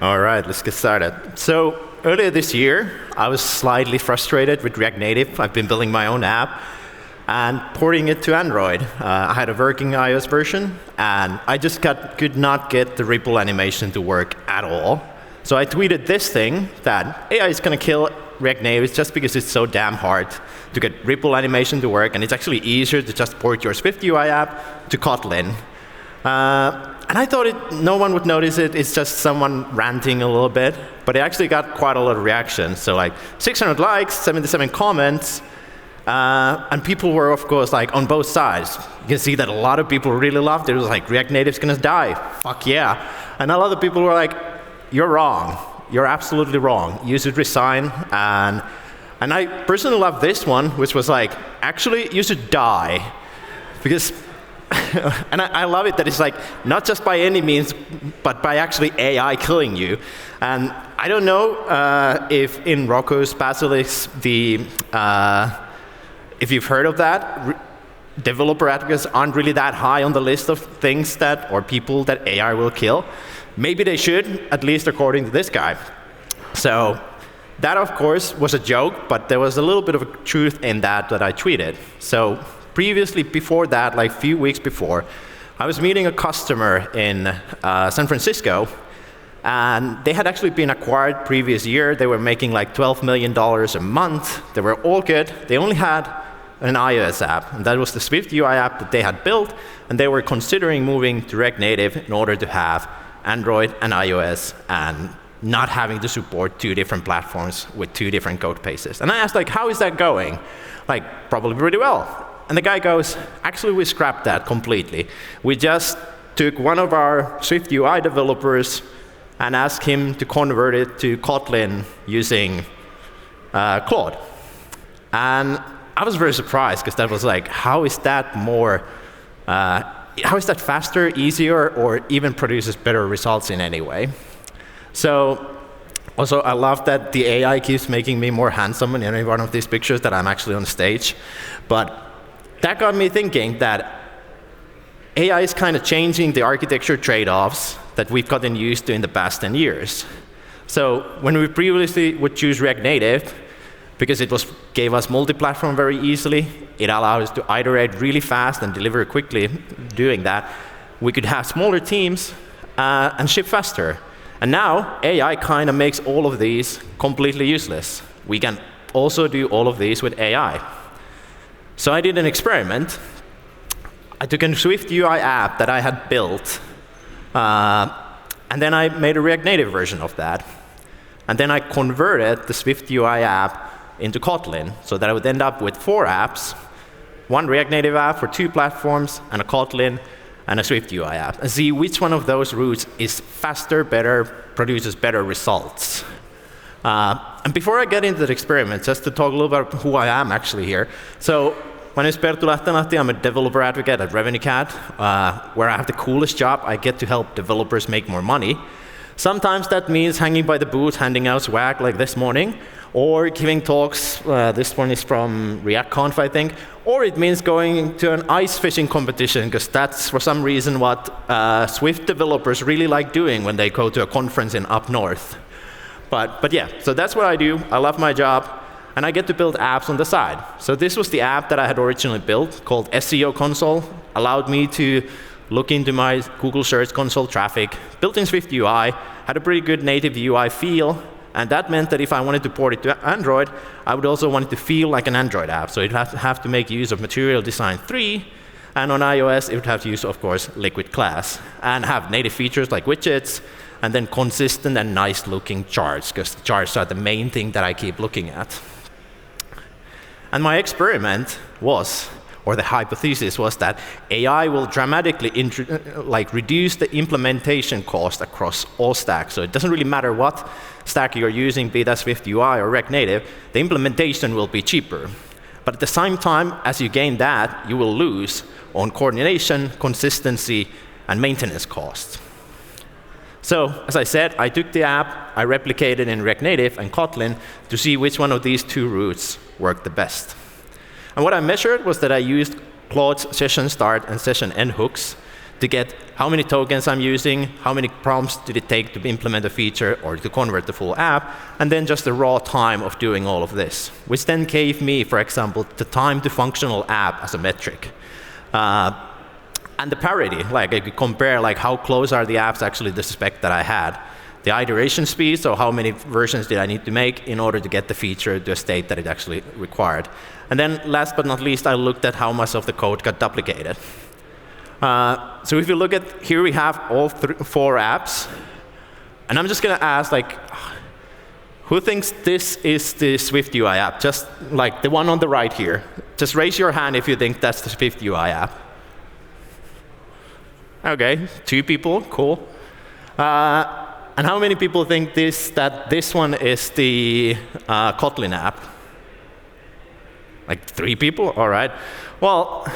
All right, let's get started. So earlier this year, I was slightly frustrated with React Native. I've been building my own app and porting it to Android. I had a working iOS version, and I just could not get the ripple animation to work at all. So I tweeted this thing, that AI is going to kill React Native just because it's so damn hard to get ripple animation to work, and it's actually easier to just port your SwiftUI app to Kotlin. And I thought no one would notice it. It's just someone ranting a little bit. But it actually got quite a lot of reaction. So like 600 likes, 77 comments. And people were, of course, like on both sides. You can see that a lot of people really loved it. It was like, React Native's going to die. Fuck yeah. And a lot of people were like, you're wrong. You're absolutely wrong. You should resign. And I personally love this one, which was like, actually, you should die. Because and I love it that it's like, not just by any means, but by actually AI killing you. And I don't know if in Rocco's Basilisk, if you've heard of that, developer advocates aren't really that high on the list of things that, or people that AI will kill. Maybe they should, at least according to this guy. So that, of course, was a joke, but there was a little bit of truth in that I tweeted. So previously, before that, like a few weeks before, I was meeting a customer in San Francisco, and they had actually been acquired previous year. They were making like $12 million a month. They were all good. They only had an iOS app, and that was the SwiftUI app that they had built, and they were considering moving to React Native in order to have Android and iOS and not having to support two different platforms with two different code bases. And I asked, like, how is that going? Like, probably pretty well. And the guy goes, actually, we scrapped that completely. We just took one of our SwiftUI developers and asked him to convert it to Kotlin using Claude. And I was very surprised, because that was like, how is that faster, easier, or even produces better results in any way? So also, I love that the AI keeps making me more handsome in any one of these pictures that I'm actually on stage. But that got me thinking that AI is kind of changing the architecture trade-offs that we've gotten used to in the past 10 years. So when we previously would choose React Native, because it gave us multi-platform very easily, it allowed us to iterate really fast and deliver quickly doing that, we could have smaller teams and ship faster. And now, AI kind of makes all of these completely useless. We can also do all of these with AI. So I did an experiment. I took a SwiftUI app that I had built, and then I made a React Native version of that. And then I converted the SwiftUI app into Kotlin, so that I would end up with 4 apps, one React Native app for 2 platforms, and a Kotlin, and a SwiftUI app, and see which one of those routes is faster, better, produces better results. And before I get into the experiment, just to talk a little about who I am actually here. So my name is Perttu Lähteenlahti. I'm a developer advocate at RevenueCat, where I have the coolest job. I get to help developers make more money. Sometimes that means hanging by the booth, handing out swag like this morning, or giving talks. This one is from React Conf, I think. Or it means going to an ice fishing competition, because that's, for some reason, what Swift developers really like doing when they go to a conference in up north. But yeah, so that's what I do. I love my job. And I get to build apps on the side. So this was the app that I had originally built, called SEO Console. Allowed me to look into my Google Search Console traffic, built in SwiftUI, had a pretty good native UI feel. And that meant that if I wanted to port it to Android, I would also want it to feel like an Android app. So it would have to make use of Material Design 3. And on iOS, it would have to use, of course, Liquid Class. And have native features like widgets, and then consistent and nice-looking charts, because the charts are the main thing that I keep looking at. And my experiment was, or the hypothesis was, that AI will dramatically reduce the implementation cost across all stacks. So it doesn't really matter what stack you're using, be that SwiftUI or React Native, the implementation will be cheaper. But at the same time, as you gain that, you will lose on coordination, consistency, and maintenance costs. So, as I said, I took the app, I replicated in React Native and Kotlin to see which one of these 2 routes worked the best. And what I measured was that I used Claude's session start and session end hooks to get how many tokens I'm using, how many prompts did it take to implement a feature or to convert the full app, and then just the raw time of doing all of this, which then gave me, for example, the time to functional app as a metric. And the parity, like I could compare like how close are the apps actually to the spec that I had. The iteration speed, so how many versions did I need to make in order to get the feature to a state that it actually required. And then last but not least, I looked at how much of the code got duplicated. So if you look at, here we have all 4 apps. And I'm just going to ask, like, who thinks this is the Swift UI app? Just like the one on the right here. Just raise your hand if you think that's the Swift UI app. OK, 2 people, cool. And how many people think that this one is the Kotlin app? Like 3 people? All right. Well,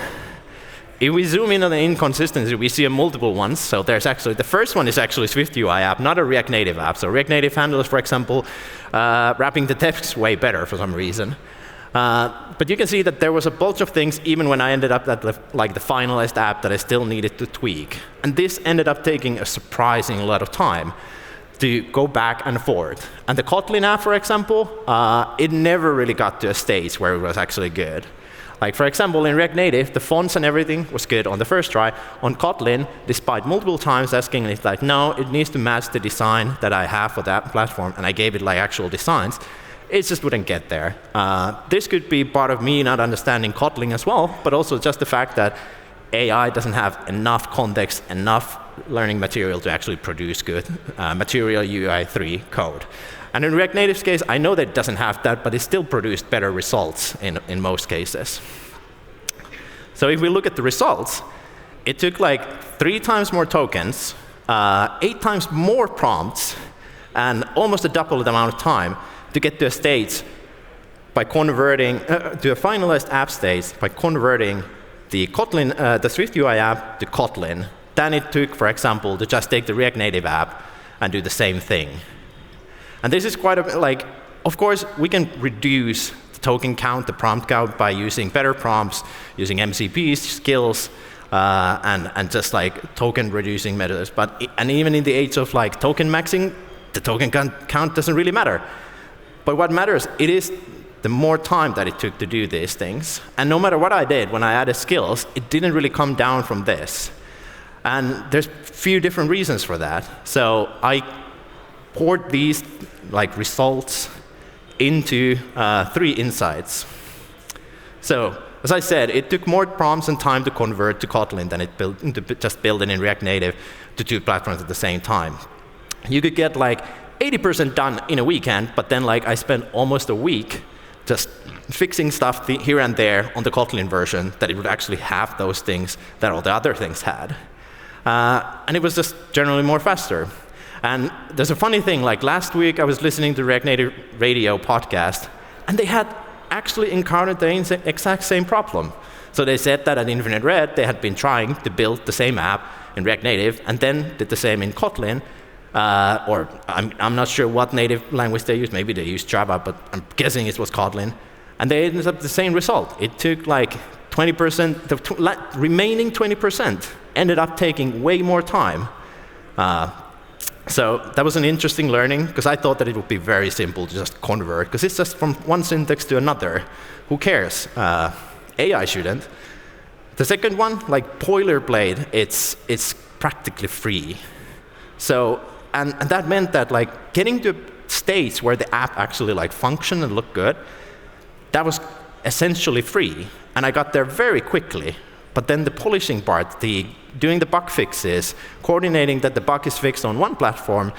if we zoom in on the inconsistency, we see multiple ones. So there's actually, the first one is actually Swift UI app, not a React Native app. So React Native handles, for example, wrapping the text way better for some reason. But you can see that there was a bunch of things, even when I ended up at the finalized app, that I still needed to tweak. And this ended up taking a surprising lot of time to go back and forth. And the Kotlin app, for example, it never really got to a stage where it was actually good. Like, for example, in React Native, the fonts and everything was good on the first try. On Kotlin, despite multiple times asking it, like, no, it needs to match the design that I have for that platform, and I gave it like actual designs, it just wouldn't get there. This could be part of me not understanding Kotlin as well, but also just the fact that AI doesn't have enough context, enough learning material to actually produce good Material UI 3 code. And in React Native's case, I know that it doesn't have that, but it still produced better results in most cases. So if we look at the results, it took like 3 times more tokens, 8 times more prompts, and almost a double the amount of time to get to a stage by converting to a finalized app stage by converting the Kotlin, the Swift UI app to Kotlin than it took, for example, to just take the React Native app and do the same thing. And this is quite a, like, of course, we can reduce the token count, the prompt count, by using better prompts, using MCPs, skills, and just like token reducing methods. And even in the age of like token maxing, the token count doesn't really matter. But what matters, it is the more time that it took to do these things. And no matter what I did, when I added skills, it didn't really come down from this. And there's a few different reasons for that. So I poured these like results into 3 insights. So as I said, it took more prompts and time to convert to Kotlin than it to just build it in React Native to 2 platforms at the same time. You could get like 80% done in a weekend, but then like I spent almost a week just fixing stuff here and there on the Kotlin version that it would actually have those things that all the other things had. And it was just generally more faster. And there's a funny thing, like last week I was listening to React Native Radio podcast, and they had actually encountered the exact same problem. So they said that at Infinite Red, they had been trying to build the same app in React Native, and then did the same in Kotlin. Or I'm not sure what native language they used. Maybe they used Java, but I'm guessing it was Kotlin. And they ended up the same result. It took like 20%, the remaining 20% ended up taking way more time. So that was an interesting learning, because I thought that it would be very simple to just convert, because it's just from one syntax to another. Who cares? AI shouldn't. The second one, like boilerplate, it's practically free. So, and that meant that like getting to states where the app actually like functioned and looked good, that was essentially free. And I got there very quickly. But then the polishing part, doing the bug fixes, coordinating that the bug is fixed on one platform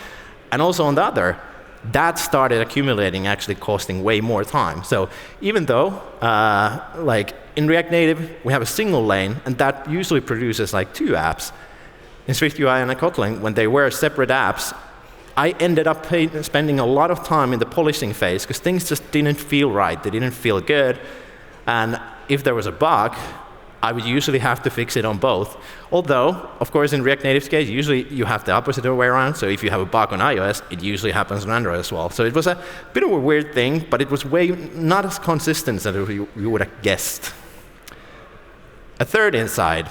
and also on the other, that started accumulating, actually costing way more time. So even though, like in React Native, we have a single lane, and that usually produces like 2 apps, in Swift UI and Kotlin, when they were separate apps, I ended up spending a lot of time in the polishing phase, because things just didn't feel right. They didn't feel good. And if there was a bug, I would usually have to fix it on both. Although, of course, in React Native's case, usually you have the opposite way around. So if you have a bug on iOS, it usually happens on Android as well. So it was a bit of a weird thing, but it was not as consistent as you would have guessed. A third insight,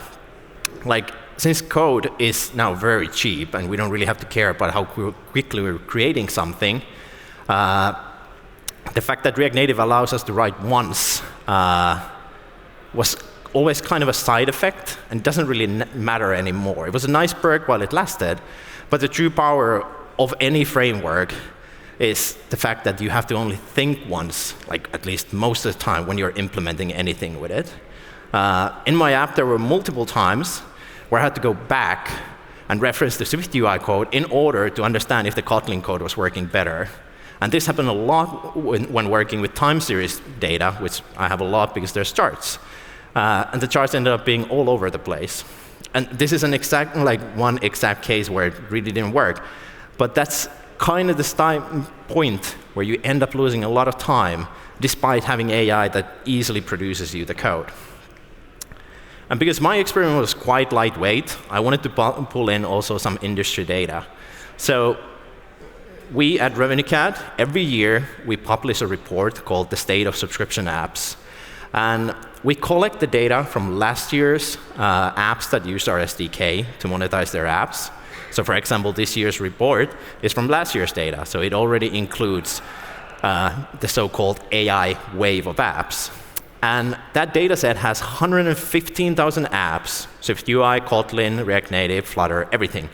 like since code is now very cheap and we don't really have to care about how quickly we're creating something, the fact that React Native allows us to write once was always kind of a side effect and doesn't really matter anymore. It was a nice perk while it lasted, but the true power of any framework is the fact that you have to only think once, like at least most of the time when you're implementing anything with it. In my app, there were multiple times where I had to go back and reference the SwiftUI code in order to understand if the Kotlin code was working better. And this happened a lot when working with time series data, which I have a lot because there's charts. And the charts ended up being all over the place. And this is one exact case where it really didn't work. But that's kind of the point where you end up losing a lot of time, despite having AI that easily produces you the code. And because my experiment was quite lightweight, I wanted to pull in also some industry data. So we at RevenueCAD, every year, we publish a report called the State of Subscription Apps. And we collect the data from last year's apps that used our SDK to monetize their apps. So for example, this year's report is from last year's data. So it already includes the so-called AI wave of apps. And that data set has 115,000 apps, SwiftUI, Kotlin, React Native, Flutter, everything.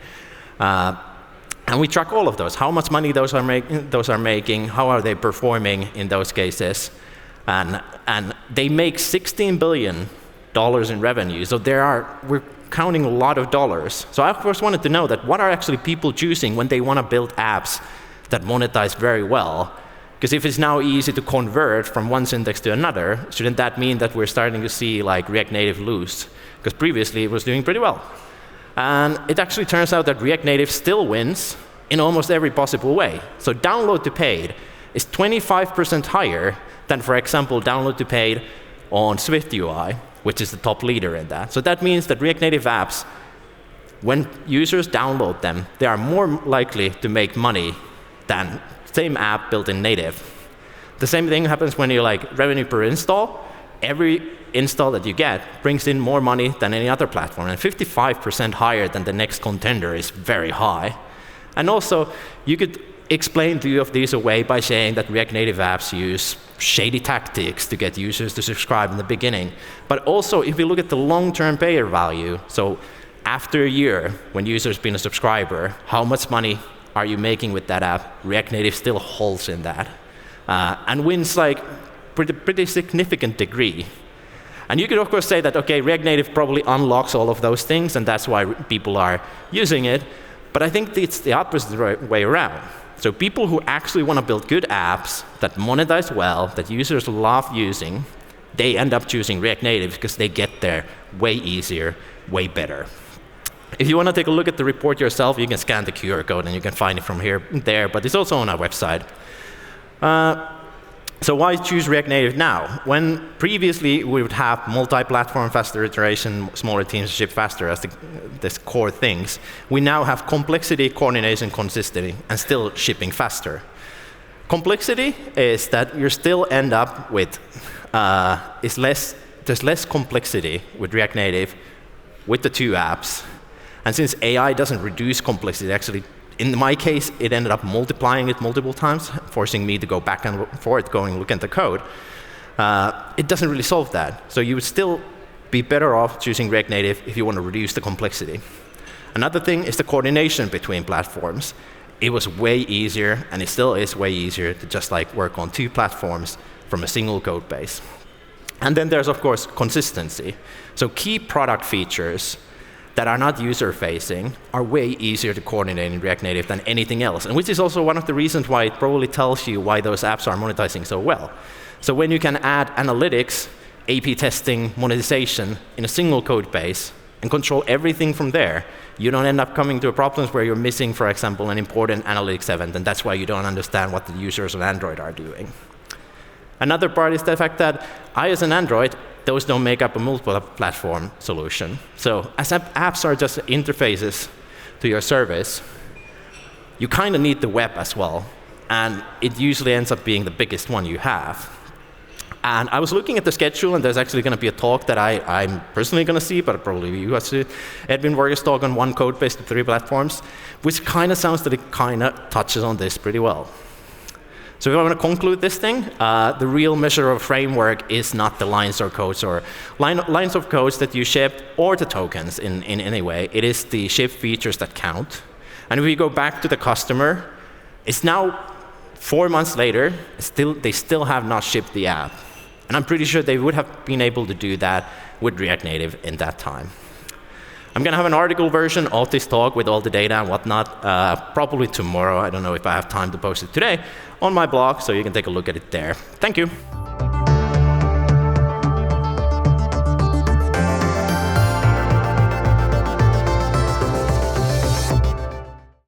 And we track all of those, how much money those are making, how are they performing in those cases. And they make $16 billion in revenue. So we're counting a lot of dollars. So I of course wanted to know that what are actually people choosing when they want to build apps that monetize very well. Because if it's now easy to convert from one syntax to another, shouldn't that mean that we're starting to see like React Native lose? Because previously it was doing pretty well. And it actually turns out that React Native still wins in almost every possible way. So download to paid is 25% higher than, for example, download to paid on SwiftUI, which is the top leader in that. So that means that React Native apps, when users download them, they are more likely to make money than same app built in native. The same thing happens when you revenue per install. Every install that you get brings in more money than any other platform, and 55% higher than the next contender is very high. And also, you could explain two of these away by saying that React Native apps use shady tactics to get users to subscribe in the beginning. But also, if you look at the long-term payer value, so after a year, when users been a subscriber, how much money are you making with that app? React Native still holds in that, and wins pretty significant degree. And you could of course say that, okay, React Native probably unlocks all of those things, and that's why people are using it. But I think it's the opposite way around. So people who actually want to build good apps that monetize well, that users love using, they end up choosing React Native because they get there way easier, way better. If you want to take a look at the report yourself, you can scan the QR code and you can find it from there, but it's also on our website. So why choose React Native now? When previously we would have multi-platform, faster iteration, smaller teams ship faster as the core things, we now have complexity, coordination, consistency, and still shipping faster. Complexity is that you still end up with, there's less complexity with React Native with the two apps. And since AI doesn't reduce complexity, actually, in my case, it ended up multiplying it multiple times, forcing me to go back and forth, look at the code. It doesn't really solve that. So you would still be better off choosing React Native if you want to reduce the complexity. Another thing is the coordination between platforms. It was way easier, and it still is way easier to just work on two platforms from a single code base. And then there's, of course, consistency. So key product features that are not user-facing are way easier to coordinate in React Native than anything else, and which is also one of the reasons why it probably tells you why those apps are monetizing so well. So when you can add analytics, AP testing, monetization in a single code base and control everything from there, you don't end up coming to problems where you're missing, for example, an important analytics event, and that's why you don't understand what the users on Android are doing. Another part is the fact that iOS and Android, those don't make up a multi-platform solution. So as apps are just interfaces to your service, you kind of need the web as well. And it usually ends up being the biggest one you have. And I was looking at the schedule, and there's actually going to be a talk that I'm personally going to see, but probably you guys see. Edwin Warger's talk on one code base to 3 platforms, which kind of sounds that it kind of touches on this pretty well. So if I want to conclude this thing, the real measure of a framework is not the lines of codes or lines of codes that you ship or the tokens in any way. It is the shipped features that count. And if we go back to the customer, it's now 4 months later, they still have not shipped the app. And I'm pretty sure they would have been able to do that with React Native in that time. I'm going to have an article version of this talk with all the data and whatnot, probably tomorrow. I don't know if I have time to post it today on my blog, so you can take a look at it there. Thank you.